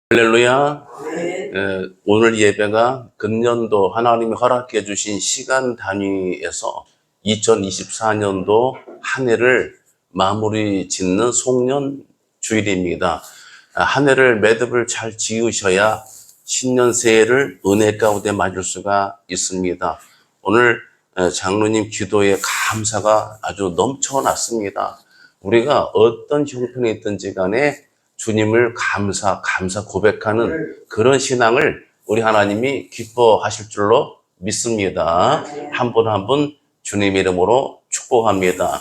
할렐루야. 오늘 예배가 금년도 하나님이 허락해 주신 시간 단위에서 2024년도 한 해를 마무리 짓는 송년 주일입니다. 한 해를 매듭을 잘 지으셔야 신년 새해를 은혜 가운데 맞을 수가 있습니다. 오늘 장로님 기도에 감사가 아주 넘쳐났습니다. 우리가 어떤 형편에 있든지 간에 주님을 감사 고백하는 그런 신앙을 우리 하나님이 기뻐하실 줄로 믿습니다. 한 분 한 분 주님 이름으로 축복합니다.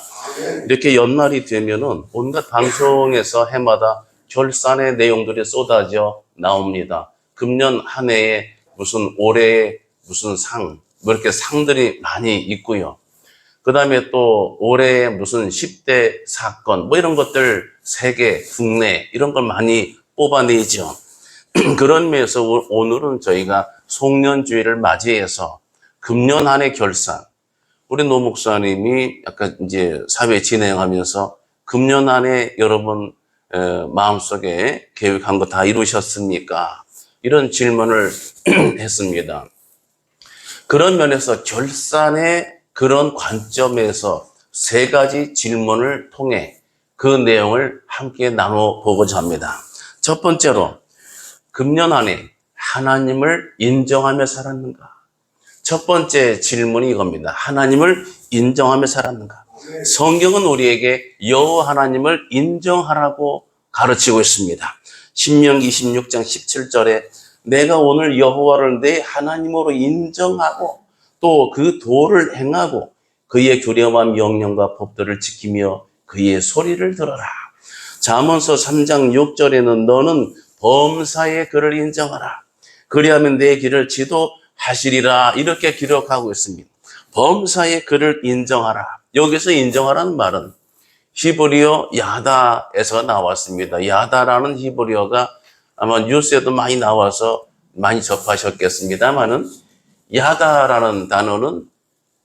이렇게 연말이 되면은 온갖 방송에서 해마다 결산의 내용들이 쏟아져 나옵니다. 금년 한 해에 무슨 올해의 무슨 상, 뭐 이렇게 상들이 많이 있고요. 그 다음에 또 올해의 무슨 10대 사건, 뭐 이런 것들 세계, 국내 이런 걸 많이 뽑아내죠. 그런 면에서 오늘은 저희가 송년주의를 맞이해서 금년 한 해 결산, 우리 노 목사님이 약간 이제 사회 진행하면서 금년 한 해 여러분 마음속에 계획한 거 다 이루셨습니까? 이런 질문을 했습니다. 그런 면에서 결산의 그런 관점에서 세 가지 질문을 통해 그 내용을 함께 나눠보고자 합니다. 첫 번째로, 금년 한 해 하나님을 인정하며 살았는가? 첫 번째 질문이 이겁니다. 하나님을 인정하며 살았는가? 성경은 우리에게 여호와 하나님을 인정하라고 가르치고 있습니다. 신명기 26장 17절에 내가 오늘 여호와를 내 하나님으로 인정하고 또 그 도를 행하고 그의 규례와 명령과 법들을 지키며 그의 소리를 들어라. 잠언서 3장 6절에는 너는 범사의 그를 인정하라. 그리하면 내 길을 지도하시리라. 이렇게 기록하고 있습니다. 범사의 그를 인정하라. 여기서 인정하라는 말은 히브리어 야다에서 나왔습니다. 야다라는 히브리어가 아마 뉴스에도 많이 나와서 많이 접하셨겠습니다만은 야다라는 단어는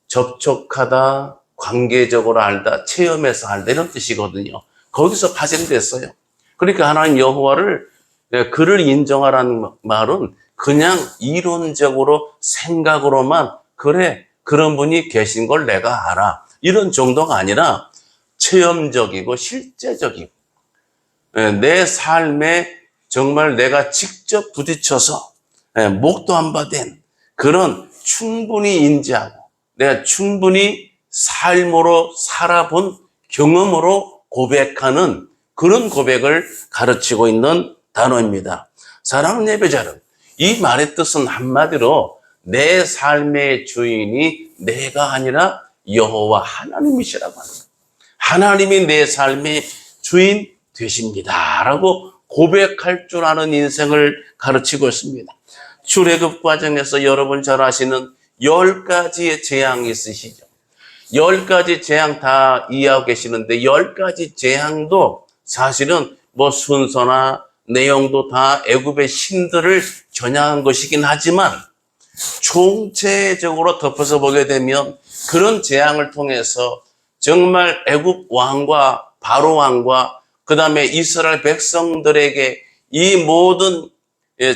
접촉하다, 관계적으로 알다, 체험해서 알다 이런 뜻이거든요. 거기서 파생됐어요. 그러니까 하나님 여호와를 그를 인정하라는 말은 그냥 이론적으로 생각으로만 그래 그런 분이 계신 걸 내가 알아 이런 정도가 아니라 체험적이고 실제적이고 내 삶에 정말 내가 직접 부딪혀서 목도 안 받은 그런 충분히 인지하고 내가 충분히 삶으로 살아본 경험으로 고백하는 그런 고백을 가르치고 있는 단어입니다. 사랑하는 예배자는 이 말의 뜻은 한마디로 내 삶의 주인이 내가 아니라 여호와 하나님이시라고 합니다. 하나님이 내 삶의 주인 되십니다 라고 고백할 줄 아는 인생을 가르치고 있습니다. 출애굽 과정에서 여러분 잘 아시는 10가지의 재앙이 있으시죠. 10가지 재앙 다 이해하고 계시는데 10가지 재앙도 사실은 뭐 순서나 내용도 다 애굽의 신들을 겨냥한 것이긴 하지만 총체적으로 덮어서 보게 되면 그런 재앙을 통해서 정말 애굽 왕과 바로 왕과 그 다음에 이스라엘 백성들에게 이 모든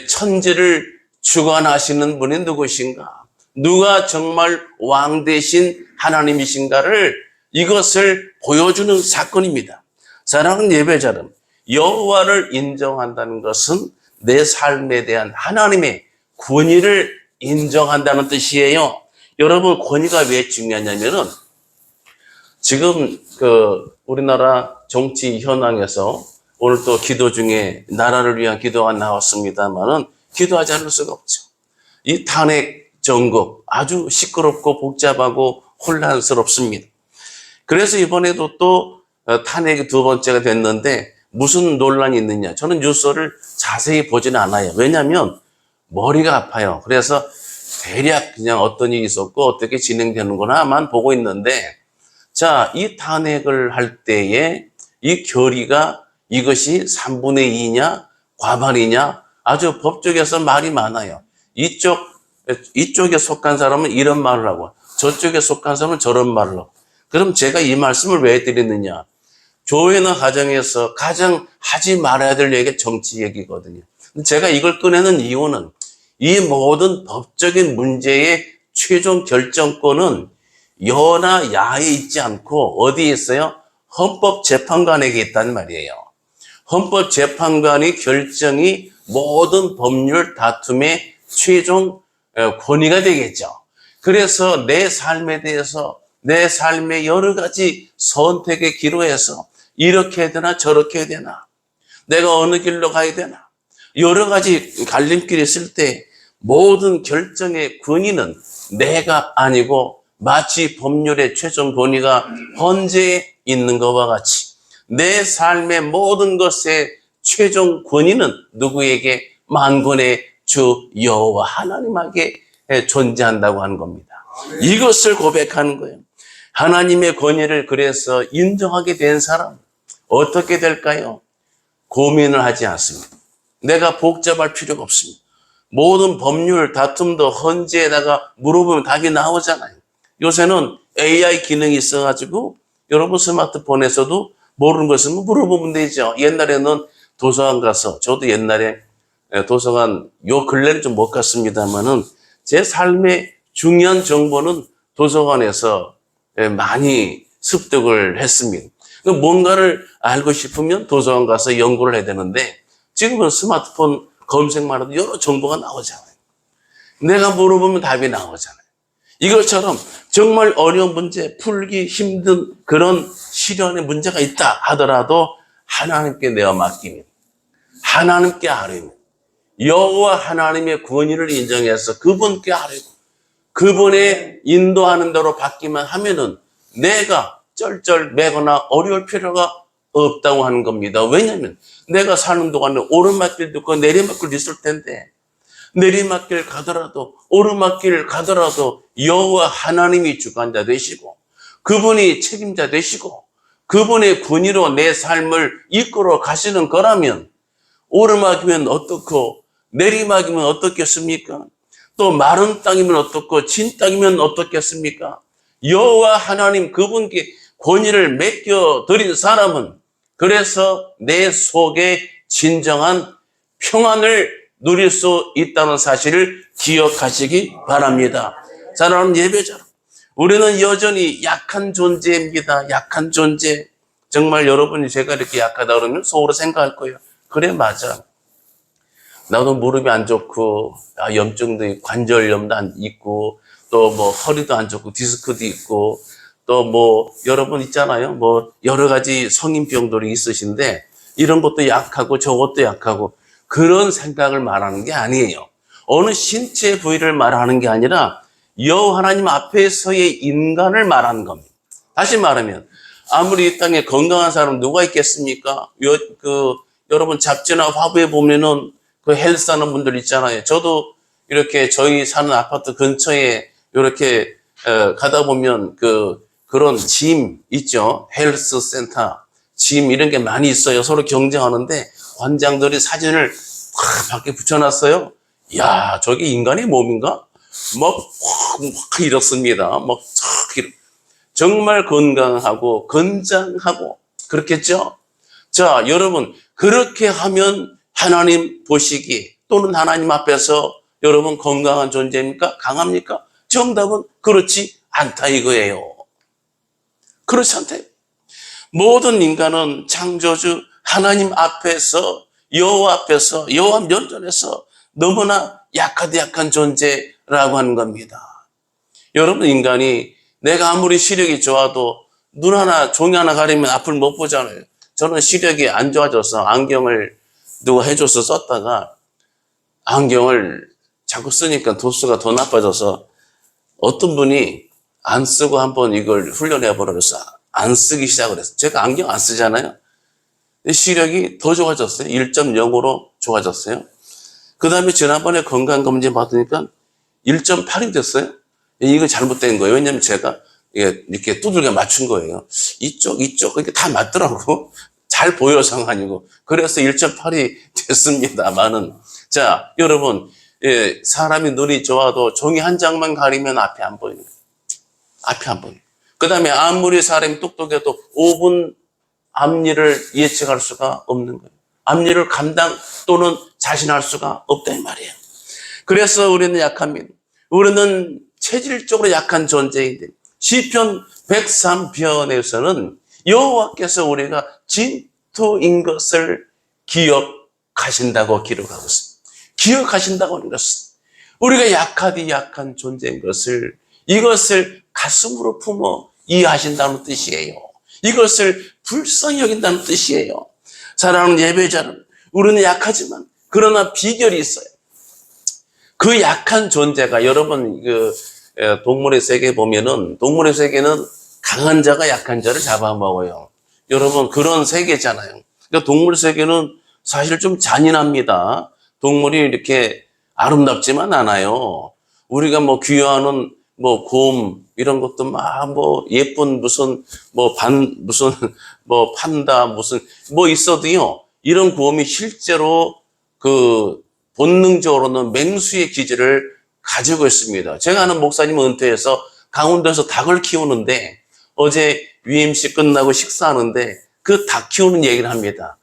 천지를 주관하시는 분이 누구신가? 누가 정말 왕 대신 하나님이신가를 이것을 보여주는 사건입니다. 사랑하는 예배자는 여호와를 인정한다는 것은 내 삶에 대한 하나님의 권위를 인정한다는 뜻이에요. 여러분 권위가 왜 중요하냐면은 지금 우리나라 정치 현황에서 오늘 또 기도 중에 나라를 위한 기도가 나왔습니다만은 기도하지 않을 수가 없죠. 이 탄핵 정국 아주 시끄럽고 복잡하고 혼란스럽습니다. 그래서 이번에도 또 탄핵이 두 번째가 됐는데 무슨 논란이 있느냐. 저는 뉴스를 자세히 보지는 않아요. 왜냐하면 머리가 아파요. 그래서 대략 그냥 어떤 일이 있었고 어떻게 진행되는구나만 보고 있는데 자, 이 탄핵을 할 때에 이 결의가 이것이 3분의 2냐 과반이냐 아주 법조계에서 말이 많아요. 이쪽에 속한 사람은 이런 말을 하고 저쪽에 속한 사람은 저런 말을 하고 그럼 제가 이 말씀을 왜 드리느냐. 교회나 가정에서 가장 하지 말아야 될 얘기가 정치 얘기거든요. 제가 이걸 꺼내는 이유는 이 모든 법적인 문제의 최종 결정권은 여나 야에 있지 않고 어디에 있어요? 헌법재판관에게 있단 말이에요. 헌법재판관의 결정이 모든 법률 다툼의 최종 권위가 되겠죠. 그래서 내 삶에 대해서 내 삶의 여러 가지 선택의 기로에서 이렇게 해야 되나 저렇게 해야 되나 내가 어느 길로 가야 되나 여러 가지 갈림길이 있을 때 모든 결정의 권위는 내가 아니고 마치 법률의 최종 권위가 헌재에 있는 것과 같이 내 삶의 모든 것의 최종 권위는 누구에게? 만군의 주 여호와 하나님에게 존재한다고 하는 겁니다. 이것을 고백하는 거예요. 하나님의 권위를 그래서 인정하게 된 사람 어떻게 될까요? 고민을 하지 않습니다. 내가 복잡할 필요가 없습니다. 모든 법률 다툼도 헌재에다가 물어보면 답이 나오잖아요. 요새는 AI 기능이 있어가지고 여러분 스마트폰에서도 모르는 것을 물어보면 되죠. 옛날에는 도서관 가서, 저도 옛날에 도서관 요 근래는 좀 못 갔습니다만은 제 삶의 중요한 정보는 도서관에서 많이 습득을 했습니다. 뭔가를 알고 싶으면 도서관 가서 연구를 해야 되는데 지금은 스마트폰 검색만 해도 여러 정보가 나오잖아요. 내가 물어보면 답이 나오잖아요. 이것처럼 정말 어려운 문제, 풀기 힘든 그런 시련의 문제가 있다 하더라도 하나님께 내어 맡기면, 하나님께 아뢰면, 여호와 하나님의 권위를 인정해서 그분께 아뢰고 그분의 인도하는 대로 받기만 하면은 내가 쩔쩔매거나 어려울 필요가 없다고 하는 겁니다. 왜냐하면 내가 사는 동안에 오르막길도 있고 내리막길도 있을 텐데 내리막길 가더라도 오르막길 가더라도 여호와 하나님이 주관자 되시고 그분이 책임자 되시고 그분의 권위로 내 삶을 이끌어 가시는 거라면 오르막이면 어떻고 내리막이면 어떻겠습니까? 또 마른 땅이면 어떻고 진 땅이면 어떻겠습니까? 여호와 하나님 그분께 권위를 맡겨드린 사람은 그래서 내 속에 진정한 평안을 누릴 수 있다는 사실을 기억하시기 바랍니다. 사랑하는 예배자, 우리는 여전히 약한 존재입니다. 약한 존재. 정말 여러분이 제가 이렇게 약하다 그러면 속으로 생각할 거예요. 그래, 맞아. 나도 무릎이 안 좋고, 염증도 있고, 관절염도 있고, 또 뭐 허리도 안 좋고, 디스크도 있고, 또 뭐 여러분 있잖아요. 뭐 여러 가지 성인병들이 있으신데 이런 것도 약하고 저것도 약하고 그런 생각을 말하는 게 아니에요. 어느 신체 부위를 말하는 게 아니라 여호와 하나님 앞에서의 인간을 말하는 겁니다. 다시 말하면 아무리 이 땅에 건강한 사람 누가 있겠습니까? 여러분 잡지나 화보에 보면은 그 헬스하는 분들 있잖아요. 저도 이렇게 저희 사는 아파트 근처에 이렇게 가다 보면 그런 짐 있죠. 헬스 센터, 짐 이런 게 많이 있어요. 서로 경쟁하는데 관장들이 사진을 밖에 붙여놨어요. 야, 저게 인간의 몸인가? 막 이렇습니다. 막 정말 건강하고 건장하고 그렇겠죠? 자, 여러분 그렇게 하면 하나님 보시기에 또는 하나님 앞에서 여러분 건강한 존재입니까? 강합니까? 정답은 그렇지 않다 이거예요. 그렇지 않대요. 모든 인간은 창조주 하나님 앞에서 여호와 앞에서 여호와 면전에서 너무나 약한 존재라고 하는 겁니다. 여러분 인간이 내가 아무리 시력이 좋아도 눈 하나 종이 하나 가리면 앞을 못 보잖아요. 저는 시력이 안 좋아져서 안경을 누가 해줘서 썼다가 안경을 자꾸 쓰니까 도수가 더 나빠져서 어떤 분이 안 쓰고 한번 이걸 훈련해보라 그래서 안 쓰기 시작을 했어요. 제가 안경 안 쓰잖아요. 시력이 더 좋아졌어요. 1.0으로 좋아졌어요. 그 다음에 지난번에 건강검진 받으니까 1.8이 됐어요. 이거 잘못된 거예요. 왜냐면 제가 이렇게 두들겨 맞춘 거예요. 이쪽, 이렇게 다 맞더라고. 잘 보여서가 아니고. 그래서 1.8이 됐습니다만은. 자, 여러분, 사람이 눈이 좋아도 종이 한 장만 가리면 앞이 안 보이는 거예요. 앞이 안 보여요. 그 다음에 아무리 사람이 똑똑해도 5분 앞일을 예측할 수가 없는 거예요. 앞일을 감당 또는 자신할 수가 없다 이 말이에요. 그래서 우리는 약합니다. 우리는 체질적으로 약한 존재인데 시편 103편에서는 여호와께서 우리가 진토인 것을 기억하신다고 기록하고 있습니다. 기억하신다고 하는 것은 우리가 약하디 약한 존재인 것을 이것을 가슴으로 품어 이해하신다는 뜻이에요. 이것을 불쌍히 여긴다는 뜻이에요. 사랑하는 예배자는 우리는 약하지만 그러나 비결이 있어요. 그 약한 존재가 여러분 동물의 세계 보면은 동물의 세계는 강한 자가 약한 자를 잡아먹어요. 여러분 그런 세계잖아요. 그러니까 동물 세계는 사실 좀 잔인합니다. 동물이 이렇게 아름답지만 않아요. 우리가 뭐 귀여워하는 뭐 곰 이런 것도 막 뭐 예쁜 무슨 판다 무슨 뭐 있어도요. 이런 곰이 실제로 그 본능적으로는 맹수의 기질을 가지고 있습니다. 제가 아는 목사님은 은퇴해서 강원도에서 닭을 키우는데 어제 UMC 끝나고 식사하는데 그 닭 키우는 얘기를 합니다.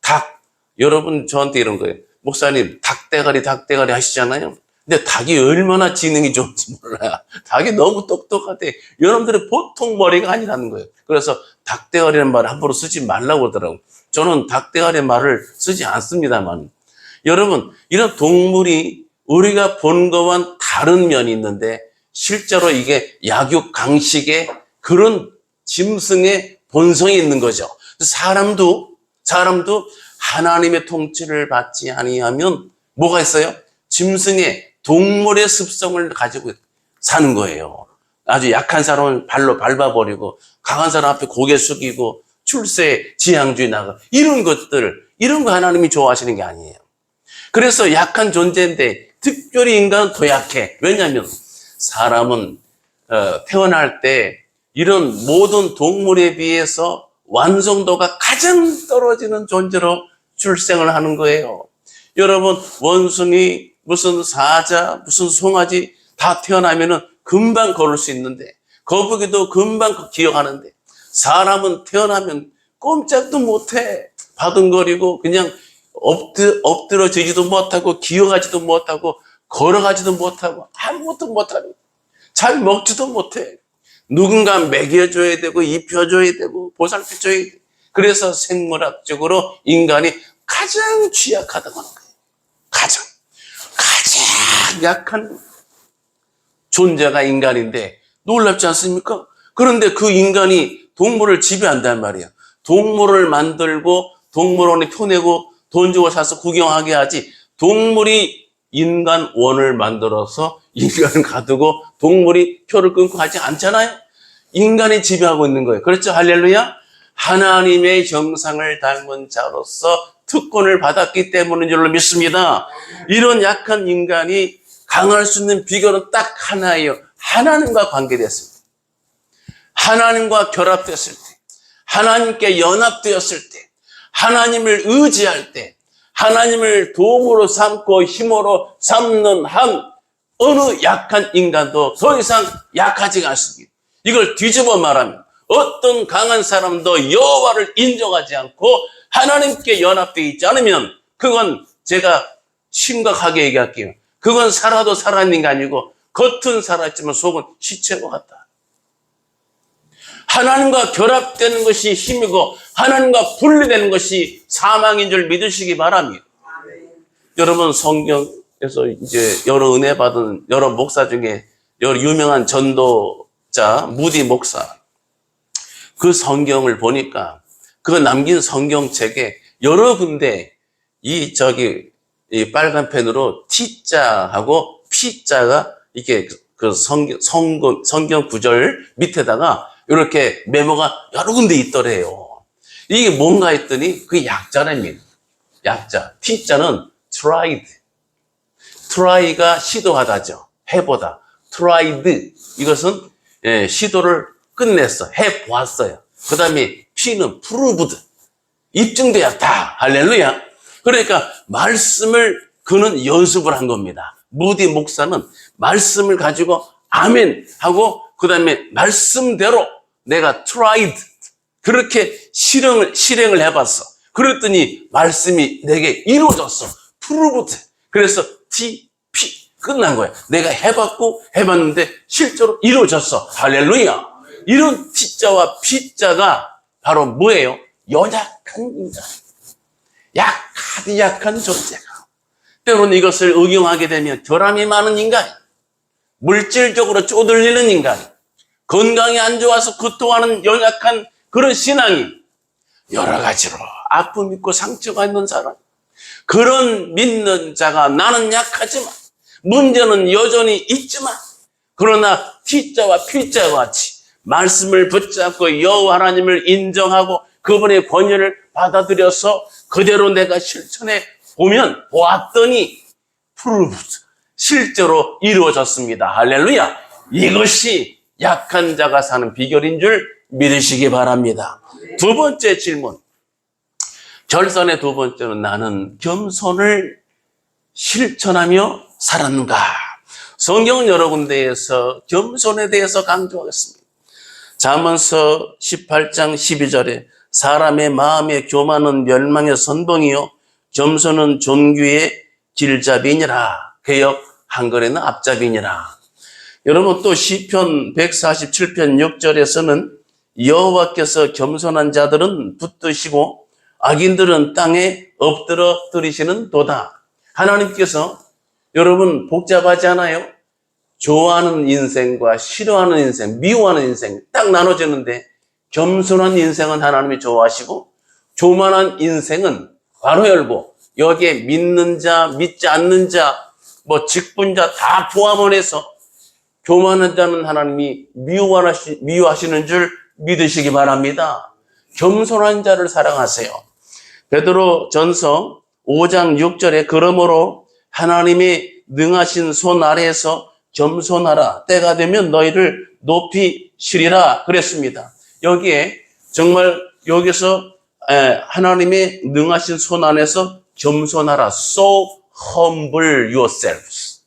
닭, 여러분 저한테 이런 거예요. 목사님 닭대가리 하시잖아요. 근데 닭이 얼마나 지능이 좋은지 몰라요. 닭이 너무 똑똑하대. 여러분들의 보통 머리가 아니라는 거예요. 그래서 닭대가리라는 말을 함부로 쓰지 말라고 그러더라고요. 저는 닭대가리 말을 쓰지 않습니다만 여러분 이런 동물이 우리가 본 것과는 다른 면이 있는데 실제로 이게 약육 강식의 그런 짐승의 본성이 있는 거죠. 사람도 하나님의 통치를 받지 아니하면 뭐가 있어요? 짐승의 동물의 습성을 가지고 사는 거예요. 아주 약한 사람은 발로 밟아버리고 강한 사람 앞에 고개 숙이고 출세 지향주의 나가 이런 거 하나님이 좋아하시는 게 아니에요. 그래서 약한 존재인데 특별히 인간은 더 약해. 왜냐하면 사람은 태어날 때 이런 모든 동물에 비해서 완성도가 가장 떨어지는 존재로 출생을 하는 거예요. 여러분 원숭이 무슨 사자 무슨 송아지 다 태어나면은 금방 걸을 수 있는데 거북이도 금방 기억하는데 사람은 태어나면 꼼짝도 못해. 바둥거리고 그냥 엎드러지지도 못하고 기어가지도 못하고 걸어가지도 못하고 아무것도 못하고 잘 먹지도 못해. 누군가 먹여줘야 되고 입혀줘야 되고 보살펴줘야 돼. 그래서 생물학적으로 인간이 가장 취약하다고 하는 거예요. 가장 약한 존재가 인간인데 놀랍지 않습니까? 그런데 그 인간이 동물을 지배한단 말이에요. 동물을 만들고 동물원에 펴내고 돈 주고 사서 구경하게 하지 동물이 인간 원을 만들어서 인간을 가두고 동물이 표를 끊고 하지 않잖아요. 인간이 지배하고 있는 거예요. 그렇죠? 할렐루야. 하나님의 형상을 닮은 자로서 특권을 받았기 때문인 줄로 믿습니다. 이런 약한 인간이 강할 수 있는 비결은 딱 하나예요. 하나님과 관계됐을 때, 하나님과 결합됐을 때, 하나님께 연합되었을 때, 하나님을 의지할 때, 하나님을 도움으로 삼고 힘으로 삼는 한 어느 약한 인간도 더 이상 약하지가 않습니다. 이걸 뒤집어 말하면 어떤 강한 사람도 여호와를 인정하지 않고 하나님께 연합되어 있지 않으면 그건 제가 심각하게 얘기할게요. 그건 살아도 살아있는 게 아니고 겉은 살아있지만 속은 시체와 같다. 하나님과 결합되는 것이 힘이고 하나님과 분리되는 것이 사망인 줄 믿으시기 바랍니다. 여러분 성경에서 이제 여러 은혜 받은 여러 목사 중에 여러 유명한 전도자 무디 목사 그 성경을 보니까 그 남긴 성경책에 여러 군데 이 빨간 펜으로 T자하고 P자가 이렇게 그 성경 구절 밑에다가 이렇게 메모가 여러 군데 있더래요. 이게 뭔가 했더니 그 약자랍니다. 약자. T자는 tried. try가 시도하다죠. 해보다. tried. 이것은 시도를 끝냈어. 해보았어요. 그 다음에 P는 proved. 입증되었다. 할렐루야. 그러니까 말씀을 그는 연습을 한 겁니다. 무디 목사는 말씀을 가지고 아멘 하고 그 다음에 말씀대로 내가 tried 그렇게 실행을 해봤어. 그랬더니 말씀이 내게 이루어졌어. 프루브드. 그래서 TP 끝난 거야. 내가 해봤는데 실제로 이루어졌어. 할렐루야. 이런 T자와 P자가 바로 뭐예요? 연약한 인간. 약한 존재가. 때로는 이것을 응용하게 되면 결함이 많은 인간, 물질적으로 쪼들리는 인간, 건강이 안 좋아서 고통하는 연약한 그런 신앙이 여러 가지로 아픔 있고 상처가 있는 사람, 그런 믿는 자가 나는 약하지만 문제는 여전히 있지만 그러나 T자와 P자와 같이 말씀을 붙잡고 여호와 하나님을 인정하고 그분의 권위를 받아들여서 그대로 내가 실천해 보았더니 실제로 이루어졌습니다. 할렐루야. 이것이 약한 자가 사는 비결인 줄 믿으시기 바랍니다. 두 번째 질문. 결선의 두 번째는 나는 겸손을 실천하며 살았는가? 성경은 여러 군데에서 겸손에 대해서 강조하겠습니다. 잠언서 18장 12절에 사람의 마음의 교만은 멸망의 선봉이요 겸손은 존귀의 길잡이니라. 개역 한글에는 앞잡이니라. 여러분 또 시편 147편 6절에서는 여호와께서 겸손한 자들은 붙드시고 악인들은 땅에 엎드러뜨리시는 도다. 하나님께서 여러분 복잡하지 않아요? 좋아하는 인생과 싫어하는 인생, 미워하는 인생 딱 나눠지는데 겸손한 인생은 하나님이 좋아하시고 교만한 인생은 바로 열고 여기에 믿는 자, 믿지 않는 자, 직분자 다 포함을 해서 교만한 자는 하나님이 미워하시는 줄 믿으시기 바랍니다. 겸손한 자를 사랑하세요. 베드로 전서 5장 6절에 그러므로 하나님의 능하신 손 아래에서 겸손하라. 때가 되면 너희를 높이 쉬리라 그랬습니다. 여기에 정말 여기서 하나님의 능하신 손 안에서 겸손하라. So humble yourselves.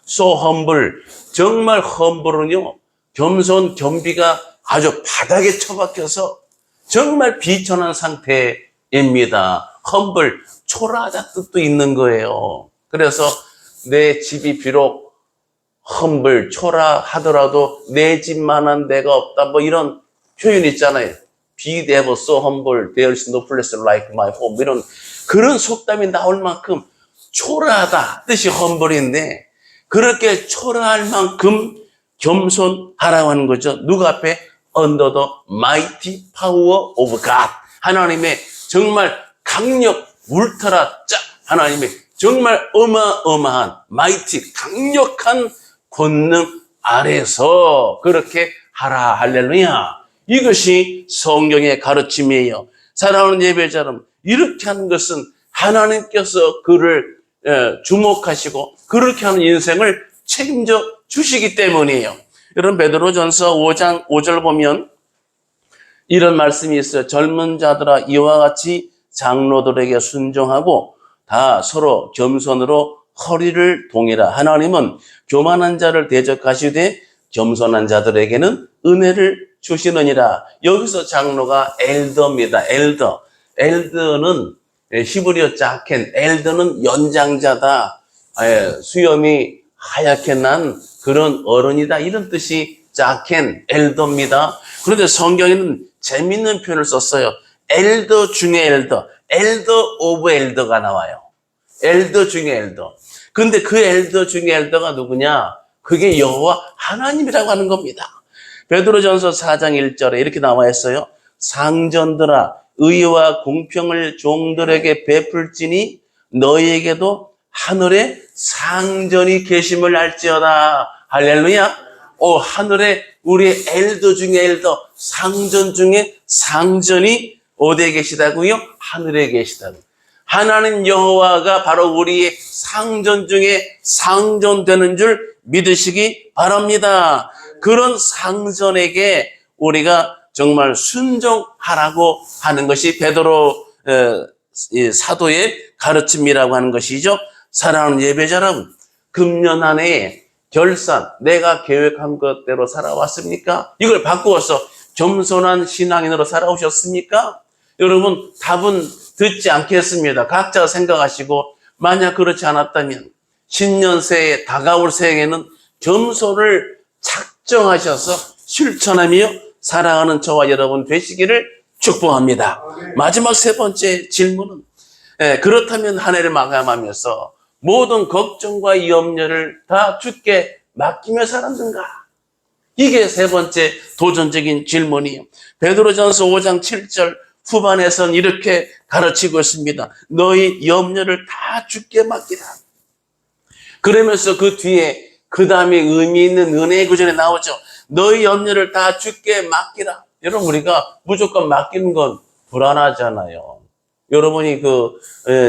So humble. 정말 humble은요. 겸손, 겸비가 아주 바닥에 처박혀서 정말 비천한 상태입니다. humble, 초라하다 뜻도 있는 거예요. 그래서 내 집이 비록 humble, 초라하더라도 내 집만한 데가 없다. 이런 표현 있잖아요. Be ever so humble, there is no place like my home. 이런 그런 속담이 나올 만큼 초라하다 뜻이 humble인데 그렇게 초라할 만큼 겸손하라고 하는 거죠. 누구 앞에? Under the mighty power of God. 하나님의 정말 강력, 하나님의 정말 어마어마한 mighty, 강력한 권능 아래서 그렇게 하라. 할렐루야. 이것이 성경의 가르침이에요. 사랑하는 예배자 여러분, 이렇게 하는 것은 하나님께서 그를 주목하시고 그렇게 하는 인생을 책임져 주시기 때문이에요. 여러분 베드로전서 5장 5절 보면 이런 말씀이 있어요. 젊은 자들아 이와 같이 장로들에게 순종하고 다 서로 겸손으로 허리를 동이라. 하나님은 교만한 자를 대적하시되 겸손한 자들에게는 은혜를 주시느니라. 여기서 장로가 엘더입니다. 엘더는 히브리어 자켄, 엘더는 연장자다. 수염이 하얗게 난 그런 어른이다. 이런 뜻이 자켄, 엘더입니다. 그런데 성경에는 재밌는 표현을 썼어요. 엘더 중에 엘더 오브 엘더가 나와요. 엘더 중에 엘더. 근데 그 엘더 중에 엘더가 누구냐? 그게 여호와 하나님이라고 하는 겁니다. 베드로전서 4장 1절에 이렇게 나와 있어요. 상전들아 의와 공평을 종들에게 베풀지니 너희에게도 하늘에 상전이 계심을 알지어다. 할렐루야. 하늘에 우리 엘더 중에 엘더, 상전 중에 상전이 어디에 계시다고요? 하늘에 계시다고. 하나님 여호와가 바로 우리의 상전 중에 상전 되는 줄 믿으시기 바랍니다. 그런 상전에게 우리가 정말 순종하라고 하는 것이 베드로 사도의 가르침이라고 하는 것이죠. 사랑하는 예배자 여러분, 금년 한 해에 결산, 내가 계획한 것대로 살아왔습니까? 이걸 바꾸어서 겸손한 신앙인으로 살아오셨습니까? 여러분 답은 듣지 않겠습니다. 각자 생각하시고 만약 그렇지 않았다면 신년새에 다가올 새해에는 겸손을 작정하셔서 실천하며 살아가는 저와 여러분 되시기를 축복합니다. 마지막 세 번째 질문은 그렇다면 한 해를 마감하면서 모든 걱정과 염려를 다 주께 맡기며 살았는가? 이게 세 번째 도전적인 질문이에요. 베드로전서 5장 7절 후반에서는 이렇게 가르치고 있습니다. 너희 염려를 다 주께 맡기라. 그러면서 그 뒤에 그 다음에 의미 있는 은혜의 구절에 나오죠. 너희 염려를 다 주께 맡기라. 여러분, 우리가 무조건 맡기는 건 불안하잖아요. 여러분이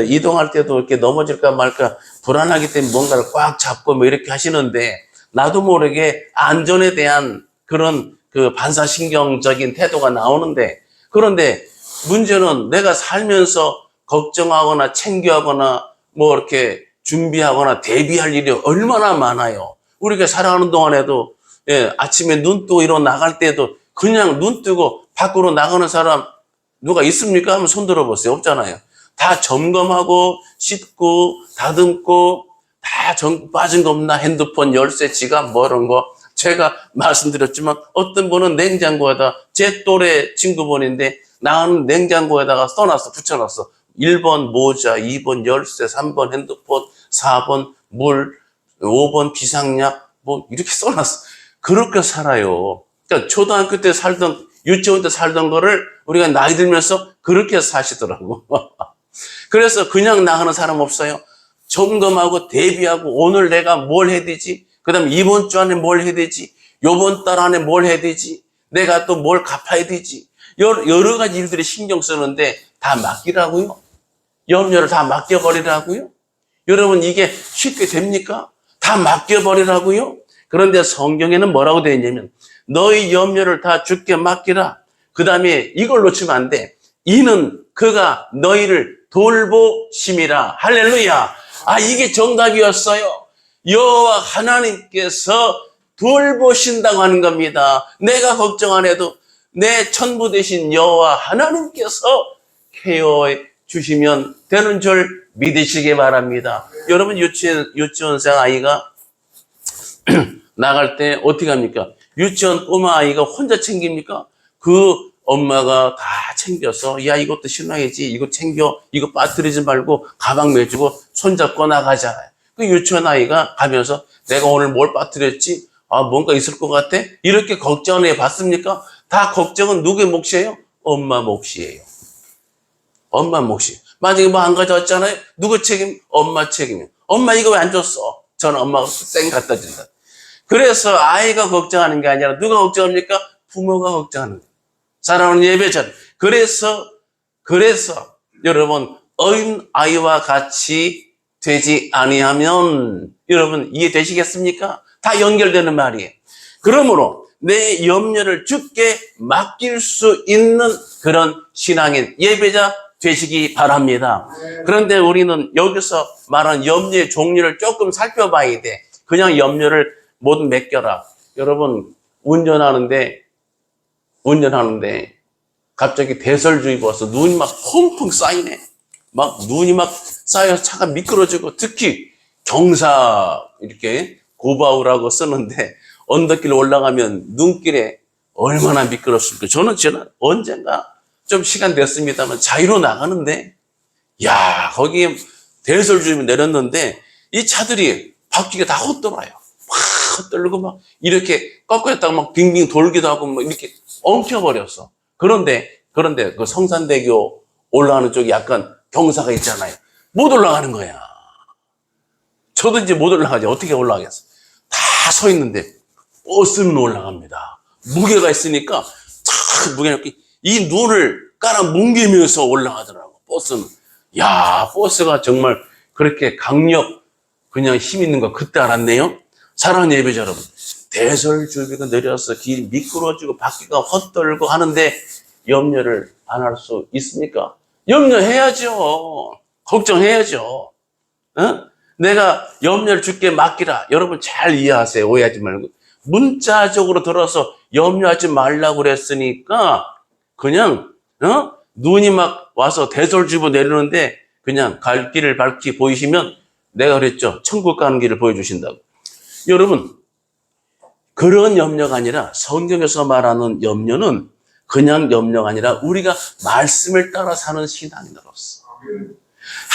이동할 때도 이렇게 넘어질까 말까 불안하기 때문에 뭔가를 꽉 잡고 뭐 이렇게 하시는데, 나도 모르게 안전에 대한 그런 반사신경적인 태도가 나오는데, 그런데 문제는 내가 살면서 걱정하거나 챙겨하거나 뭐 이렇게 준비하거나 대비할 일이 얼마나 많아요. 우리가 살아가는 동안에도 아침에 눈 뜨고 일어 나갈 때도 그냥 눈 뜨고 밖으로 나가는 사람 누가 있습니까? 한번 손 들어보세요. 없잖아요. 다 점검하고 씻고 다듬고 다 빠진 거 없나? 핸드폰, 열쇠, 지갑 뭐 이런 거. 제가 말씀드렸지만 어떤 분은 냉장고에다, 제 또래 친구분인데 나는 냉장고에다가 써놨어, 붙여놨어. 1번 모자, 2번 열쇠, 3번 핸드폰, 4번 물, 5번 비상약 뭐 이렇게 써놨어. 그렇게 살아요. 그러니까 초등학교 때 살던, 유치원 때 살던 거를 우리가 나이 들면서 그렇게 사시더라고. 그래서 그냥 나가는 사람 없어요. 점검하고 대비하고 오늘 내가 뭘 해야 되지? 그 다음에 이번 주 안에 뭘 해야 되지? 요번 달 안에 뭘 해야 되지? 내가 또 뭘 갚아야 되지? 여러 가지 일들이 신경 쓰는데 다 맡기라고요? 염려를 다 맡겨버리라고요? 여러분, 이게 쉽게 됩니까? 다 맡겨버리라고요? 그런데 성경에는 뭐라고 되어 있냐면 너희 염려를 다 주께 맡기라. 그 다음에 이걸 놓치면 안 돼. 이는 그가 너희를 돌보심이라. 할렐루야. 이게 정답이었어요. 여호와 하나님께서 돌보신다고 하는 겁니다. 내가 걱정 안 해도 내 천부 되신 여호와 하나님께서 케어해 주시면 되는 줄 믿으시기 바랍니다. 여러분, 유치원생 아이가 나갈 때 어떻게 합니까? 유치원 꼬마 아이가 혼자 챙깁니까? 그 엄마가 다 챙겨서, 야, 이것도 신랑이지, 이거 챙겨, 이거 빠뜨리지 말고 가방 매주고 손잡고 나가잖아요. 그 유치원 아이가 가면서 내가 오늘 뭘 빠뜨렸지? 뭔가 있을 것 같아? 이렇게 걱정을 해봤습니까? 다 걱정은 누구의 몫이에요? 엄마 몫이에요. 엄마 몫이. 만약에 뭐 안 가져왔잖아요? 누구 책임? 엄마 책임이에요. 엄마 이거 왜 안 줬어? 저는 엄마가 쌩 갖다 준다. 그래서 아이가 걱정하는 게 아니라 누가 걱정합니까? 부모가 걱정하는 거예요. 사랑하는 예배자들. 그래서 여러분, 어린 아이와 같이 되지 아니하면, 여러분 이해되시겠습니까? 다 연결되는 말이에요. 그러므로 내 염려를 주께 맡길 수 있는 그런 신앙인 예배자 되시기 바랍니다. 그런데 우리는 여기서 말하는 염려의 종류를 조금 살펴봐야 돼. 그냥 염려를 모두 맡겨라. 여러분, 운전하는데 갑자기 대설주의보 와서 눈이 막 펑펑 쌓이네. 막 눈이 막 쌓여서 차가 미끄러지고, 특히 경사 이렇게 고바우라고 쓰는데 언덕길 올라가면 눈길에 얼마나 미끄럽습니까? 저는 언젠가 좀 시간 됐습니다만 자유로 나가는데, 야, 거기에 대설주의보 내렸는데 이 차들이 바퀴가 다 헛돌아요. 막 헛돌고 막 이렇게 꺾였다가 막 빙빙 돌기도 하고 막 이렇게 엉켜버렸어. 그런데 그 성산대교 올라가는 쪽이 약간 경사가 있잖아요. 못 올라가는 거야. 저도 이제 못 올라가지. 어떻게 올라가겠어? 다 서 있는데 버스는 올라갑니다. 무게가 있으니까 무게가 이 눈을 깔아 뭉개면서 올라가더라고. 버스는. 야, 버스가 정말 그렇게 그냥 힘 있는 거 그때 알았네요. 사랑하는 예배자 여러분, 대설주의보가 내려서 길이 미끄러지고 바퀴가 헛돌고 하는데 염려를 안 할 수 있습니까? 염려해야죠. 걱정해야죠. 내가 염려를 주께 맡기라. 여러분 잘 이해하세요. 오해하지 말고. 문자적으로 들어서 염려하지 말라고 그랬으니까 그냥 눈이 막 와서 대설주의보 내리는데 그냥 갈 길을 밝히 보이시면 내가 그랬죠. 천국 가는 길을 보여주신다고. 여러분, 그런 염려가 아니라 성경에서 말하는 염려는 그냥 염려가 아니라 우리가 말씀을 따라 사는 신앙인으로서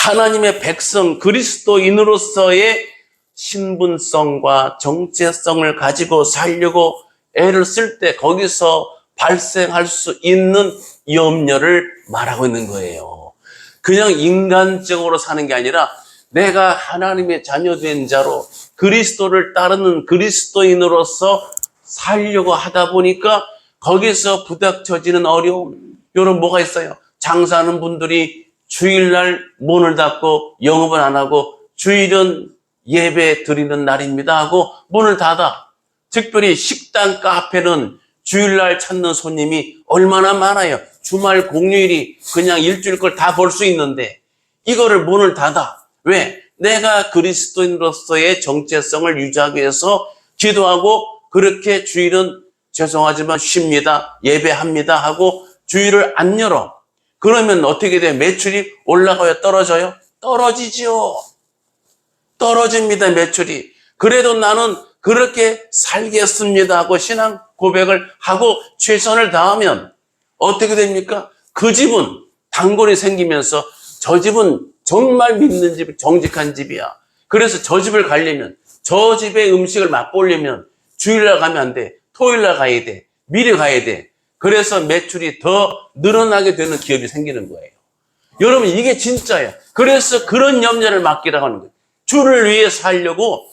하나님의 백성 그리스도인으로서의 신분성과 정체성을 가지고 살려고 애를 쓸 때 거기서 발생할 수 있는 염려를 말하고 있는 거예요. 그냥 인간적으로 사는 게 아니라 내가 하나님의 자녀된 자로 그리스도를 따르는 그리스도인으로서 살려고 하다 보니까 거기서 부닥쳐지는 어려움. 여러분 뭐가 있어요? 장사하는 분들이 주일날 문을 닫고 영업을 안 하고 주일은 예배 드리는 날입니다 하고 문을 닫아. 특별히 식당, 카페는 주일날 찾는 손님이 얼마나 많아요. 주말 공휴일이 그냥 일주일 걸 다 볼 수 있는데 이거를 문을 닫아. 왜? 내가 그리스도인으로서의 정체성을 유지하기 위해서 기도하고 그렇게 주일은 죄송하지만 쉽니다. 예배합니다 하고 주일을 안 열어. 그러면 어떻게 돼요? 매출이 올라가요? 떨어져요? 떨어지죠. 떨어집니다. 매출이. 그래도 나는 그렇게 살겠습니다 하고 신앙 고백을 하고 최선을 다하면 어떻게 됩니까? 그 집은 단골이 생기면서 저 집은 정말 믿는 집, 정직한 집이야. 그래서 저 집을 가려면, 저 집의 음식을 맛보려면 주일날 가면 안 돼. 토요일날 가야 돼. 미리 가야 돼. 그래서 매출이 더 늘어나게 되는 기업이 생기는 거예요. 여러분 이게 진짜예요. 그래서 그런 염려를 맡기라고 하는 거예요. 주를 위해 살려고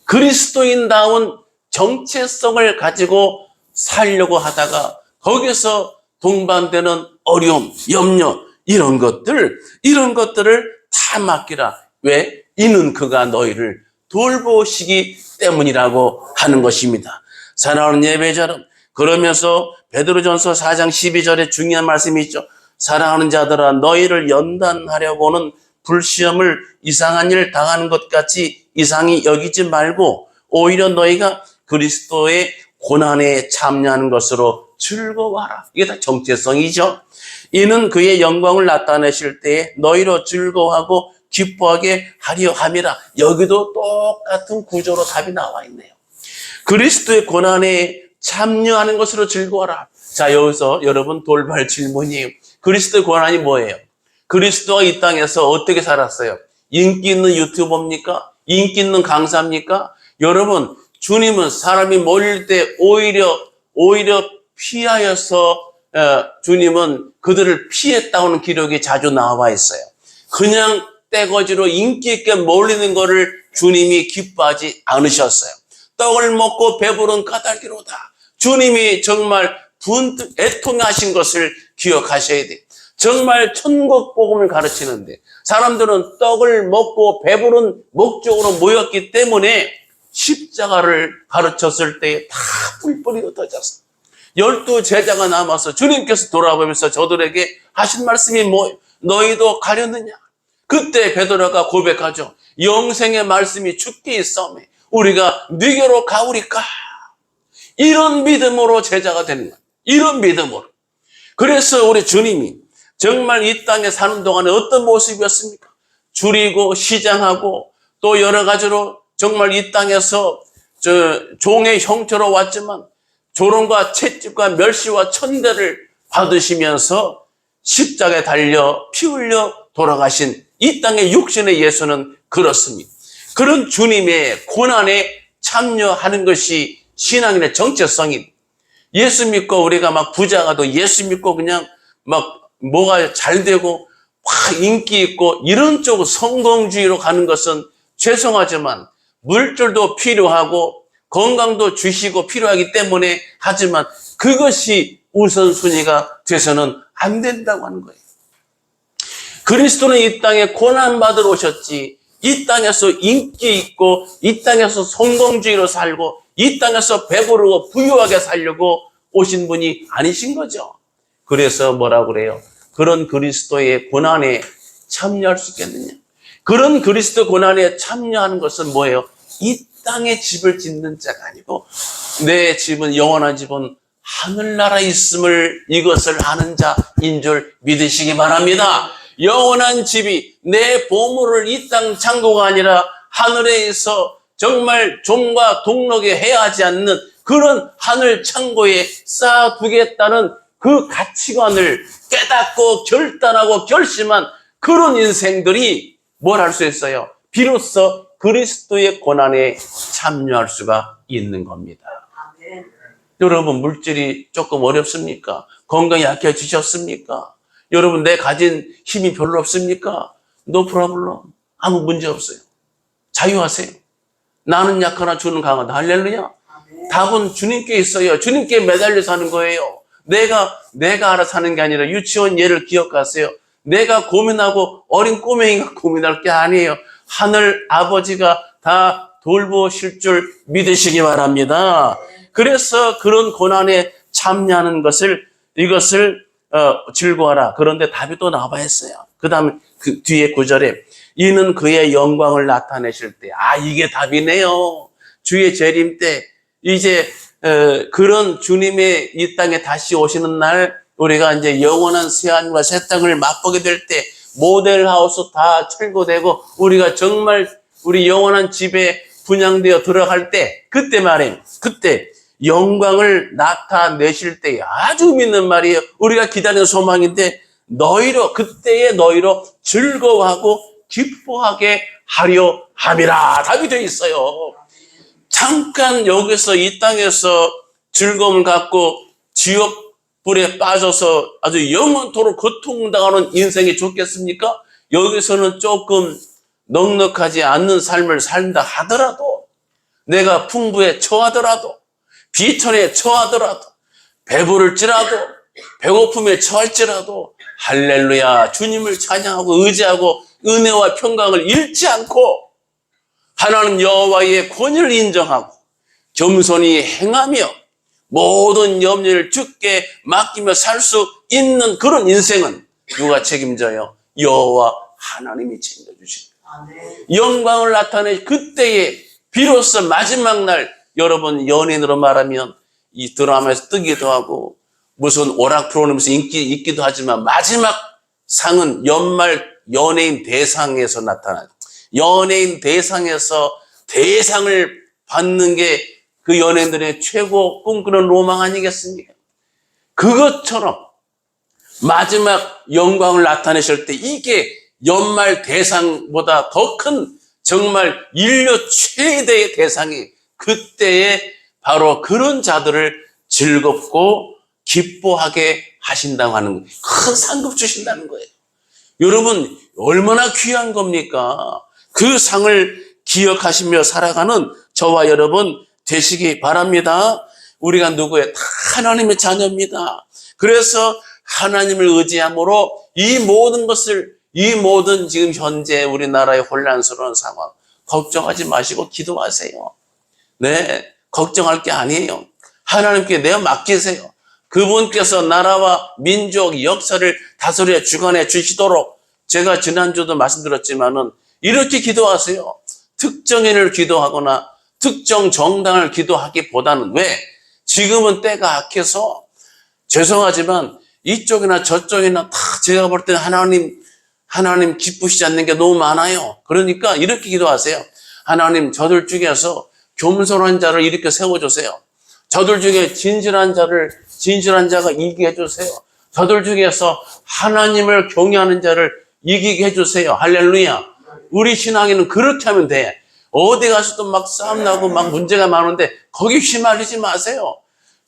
그리스도인다운 정체성을 가지고 살려고 하다가 거기서 동반되는 어려움, 염려 이런 것들을 다 맡기라. 왜? 이는 그가 너희를 돌보시기 때문이라고 하는 것입니다. 사랑하는 예배자 여러분, 그러면서 베드로전서 4장 12절에 중요한 말씀이 있죠. 사랑하는 자들아 너희를 연단하려고는 불시험을 이상한 일 당하는 것 같이 이상히 여기지 말고 오히려 너희가 그리스도의 고난에 참여하는 것으로 즐거워하라. 이게 다 정체성이죠. 이는 그의 영광을 나타내실 때에 너희로 즐거워하고 기뻐하게 하려 함이라. 여기도 똑같은 구조로 답이 나와 있네요. 그리스도의 고난에 참여하는 것으로 즐거워하라. 자, 여기서 여러분 돌발 질문이에요. 그리스도의 고난이 뭐예요? 그리스도가 이 땅에서 어떻게 살았어요? 인기 있는 유튜버입니까? 인기 있는 강사입니까? 여러분, 주님은 사람이 몰릴 때 오히려 피하여서 주님은 그들을 피했다는 기록이 자주 나와 있어요. 그냥 떼거지로 인기 있게 몰리는 것을 주님이 기뻐하지 않으셨어요. 떡을 먹고 배부른 까닭이로다. 주님이 정말 애통하신 것을 기억하셔야 돼요. 정말 천국 복음을 가르치는데 사람들은 떡을 먹고 배부른 목적으로 모였기 때문에 십자가를 가르쳤을 때 다 뿔뿔이 흩어졌어. 12 제자가 남아서 주님께서 돌아보면서 저들에게 하신 말씀이 뭐예요? 너희도 가렸느냐? 그때 베드로가 고백하죠. 영생의 말씀이 주께 있사오매 우리가 네게로 가오리까? 이런 믿음으로 제자가 되는 거예요. 이런 믿음으로. 그래서 우리 주님이 정말 이 땅에 사는 동안에 어떤 모습이었습니까? 줄이고 시장하고 또 여러 가지로 정말 이 땅에서 종의 형태로 왔지만 조롱과 채찍과 멸시와 천대를 받으시면서 십자가에 달려 피 흘려 돌아가신 이 땅의 육신의 예수는 그렇습니다. 그런 주님의 고난에 참여하는 것이 신앙인의 정체성입니다. 예수 믿고 우리가 막 부자가 도 예수 믿고 그냥 막 뭐가 잘 되고 막 인기 있고 이런 쪽으로 성공주의로 가는 것은 죄송하지만 물질도 필요하고 건강도 주시고 필요하기 때문에 하지만 그것이 우선순위가 돼서는 안 된다고 하는 거예요. 그리스도는 이 땅에 고난받으러 오셨지 이 땅에서 인기 있고 이 땅에서 성공주의로 살고 이 땅에서 배부르고 부유하게 살려고 오신 분이 아니신 거죠. 그래서 뭐라고 그래요? 그런 그리스도의 고난에 참여할 수 있겠느냐? 그런 그리스도 고난에 참여하는 것은 뭐예요? 이 땅에 집을 짓는 자가 아니고 내 집은 영원한 집은 하늘나라에 있음을 이것을 아는 자인 줄 믿으시기 바랍니다. 영원한 집이 내 보물을 이 땅 창고가 아니라 하늘에 있어 정말 종과 동록에 해하지 않는 그런 하늘 창고에 쌓아두겠다는 그 가치관을 깨닫고 결단하고 결심한 그런 인생들이 뭘 할 수 있어요? 비로소 그리스도의 고난에 참여할 수가 있는 겁니다. 아멘. 여러분, 물질이 조금 어렵습니까? 건강이 약해지셨습니까? 여러분, 내 가진 힘이 별로 없습니까? No problem. 아무 문제 없어요. 자유하세요. 나는 약하나 주는 강하다. 할렐루야. 아멘. 답은 주님께 있어요. 주님께 매달려 사는 거예요. 내가 알아서 하는 게 아니라 유치원 예를 기억하세요. 내가 고민하고 어린 꼬맹이가 고민할 게 아니에요. 하늘 아버지가 다 돌보실 줄 믿으시기 바랍니다. 그래서 그런 고난에 참여하는 이것을 즐거워하라. 그런데 답이 또 나와 있어요. 그 다음에 그 뒤에 9절에 이는 그의 영광을 나타내실 때, 이게 답이네요. 주의 재림 때 이제 그런 주님의 이 땅에 다시 오시는 날 우리가 이제 영원한 새하늘과 새 땅을 맛보게 될 때 모델하우스 다 철거되고 우리가 정말 우리 영원한 집에 분양되어 들어갈 때 그때 말이에요. 그때 영광을 나타내실 때 아주 믿는 말이에요. 우리가 기다리는 소망인데 그때의 너희로 즐거워하고 기뻐하게 하려 함이라. 답이 되어 있어요. 잠깐 여기서 이 땅에서 즐거움을 갖고 지옥불에 빠져서 아주 영원토록 고통당하는 인생이 좋겠습니까? 여기서는 조금 넉넉하지 않는 삶을 산다 하더라도, 내가 풍부에 처하더라도, 비천에 처하더라도, 배부를지라도, 배고픔에 처할지라도 할렐루야, 주님을 찬양하고 의지하고 은혜와 평강을 잃지 않고 하나님 여호와의 권위를 인정하고 겸손히 행하며 모든 염려를 주께 맡기며 살 수 있는 그런 인생은 누가 책임져요? 여호와 하나님이 책임져주십니다. 영광을 나타내 그때에 비로소 마지막 날, 여러분 연예인으로 말하면 이 드라마에서 뜨기도 하고 무슨 오락 프로그램에서 인기 있기도 하지만 마지막 상은 연말 연예인 대상에서 나타나요. 연예인 대상에서 대상을 받는 게 그 연예인들의 최고 꿈꾸는 로망 아니겠습니까? 그것처럼 마지막 영광을 나타내실 때 이게 연말 대상보다 더 큰 정말 인류 최대의 대상이 그때에 바로 그런 자들을 즐겁고 기뻐하게 하신다고 하는 거예요. 큰 상급 주신다는 거예요. 여러분 얼마나 귀한 겁니까? 그 상을 기억하시며 살아가는 저와 여러분 되시기 바랍니다. 우리가 누구예요? 다 하나님의 자녀입니다. 그래서 하나님을 의지함으로 이 모든 지금 현재 우리나라의 혼란스러운 상황 걱정하지 마시고 기도하세요. 네, 걱정할 게 아니에요. 하나님께 내어 맡기세요. 그분께서 나라와 민족, 역사를 다스려 주관해 주시도록, 제가 지난주도 말씀드렸지만은 이렇게 기도하세요. 특정인을 기도하거나 특정 정당을 기도하기보다는, 왜? 지금은 때가 악해서 죄송하지만 이쪽이나 저쪽이나 다 제가 볼 때는 하나님 기쁘시지 않는 게 너무 많아요. 그러니까 이렇게 기도하세요. 하나님, 저들 중에서 겸손한 자를 이렇게 세워주세요. 저들 중에 진실한 자가 이기게 해주세요. 저들 중에서 하나님을 경외하는 자를 이기게 해주세요. 할렐루야. 우리 신앙에는 그렇게 하면 돼. 어디 가서도 막 싸움 나고 막 문제가 많은데 거기 휘말리지 마세요.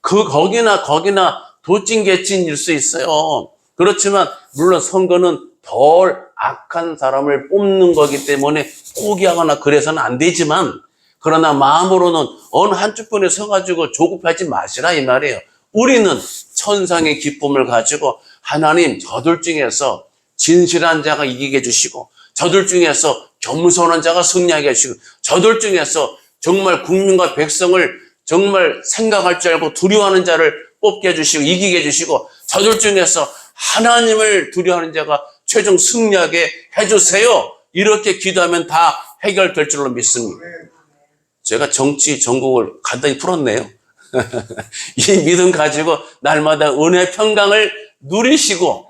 거기나 도찐개찐일 수 있어요. 그렇지만 물론 선거는 덜 악한 사람을 뽑는 거기 때문에 포기하거나 그래서는 안 되지만, 그러나 마음으로는 어느 한쪽편에 서가지고 조급하지 마시라 이 말이에요. 우리는 천상의 기쁨을 가지고 하나님, 저들 중에서 진실한 자가 이기게 해주시고, 저들 중에서 겸손한 자가 승리하게 해주시고, 저들 중에서 정말 국민과 백성을 정말 생각할 줄 알고 두려워하는 자를 뽑게 해주시고 이기게 해주시고, 저들 중에서 하나님을 두려워하는 자가 최종 승리하게 해주세요. 이렇게 기도하면 다 해결될 줄로 믿습니다. 제가 정치 전국을 간단히 풀었네요. 이 믿음 가지고 날마다 은혜 평강을 누리시고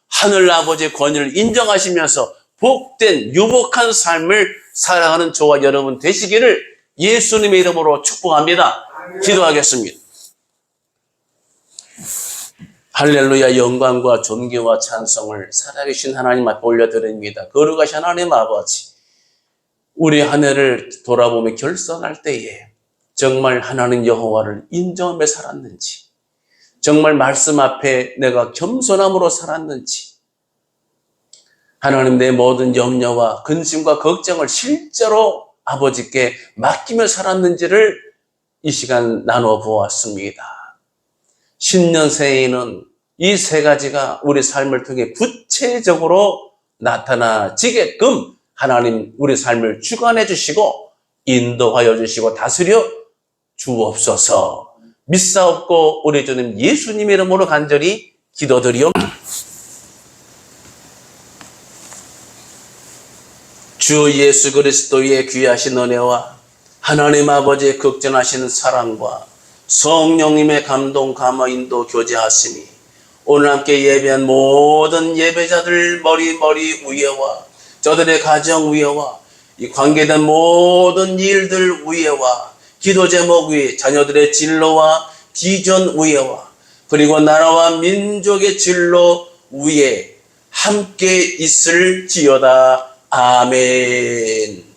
하늘 아버지의 권위를 인정하시면서 복된 유복한 삶을 살아가는 저와 여러분 되시기를 예수님의 이름으로 축복합니다. 기도하겠습니다. 할렐루야. 영광과 존귀와 찬송을 살아계신 하나님 앞에 올려드립니다. 거룩하신 하나님 아버지, 우리 한 해를 돌아보며 결산할 때에 정말 하나님 여호와를 인정하며 살았는지, 정말 말씀 앞에 내가 겸손함으로 살았는지, 하나님 내 모든 염려와 근심과 걱정을 실제로 아버지께 맡기며 살았는지를 이 시간 나눠 보았습니다. 신년 새해에는 이 세 가지가 우리 삶을 통해 구체적으로 나타나지게끔 하나님 우리 삶을 주관해 주시고 인도하여 주시고 다스려 주옵소서. 믿사옵고 우리 주님 예수님의 이름으로 간절히 기도드리옵나이다. 주 예수 그리스도의 귀하신 은혜와 하나님 아버지의 극진하신 사랑과 성령님의 감동, 감화, 인도, 교제하심이 오늘 함께 예배한 모든 예배자들 머리 위에와 저들의 가정 위에와 이 관계된 모든 일들 위에와 기도 제목 위에 자녀들의 진로와 비전 위에와 그리고 나라와 민족의 진로 위에 함께 있을지어다. 아멘.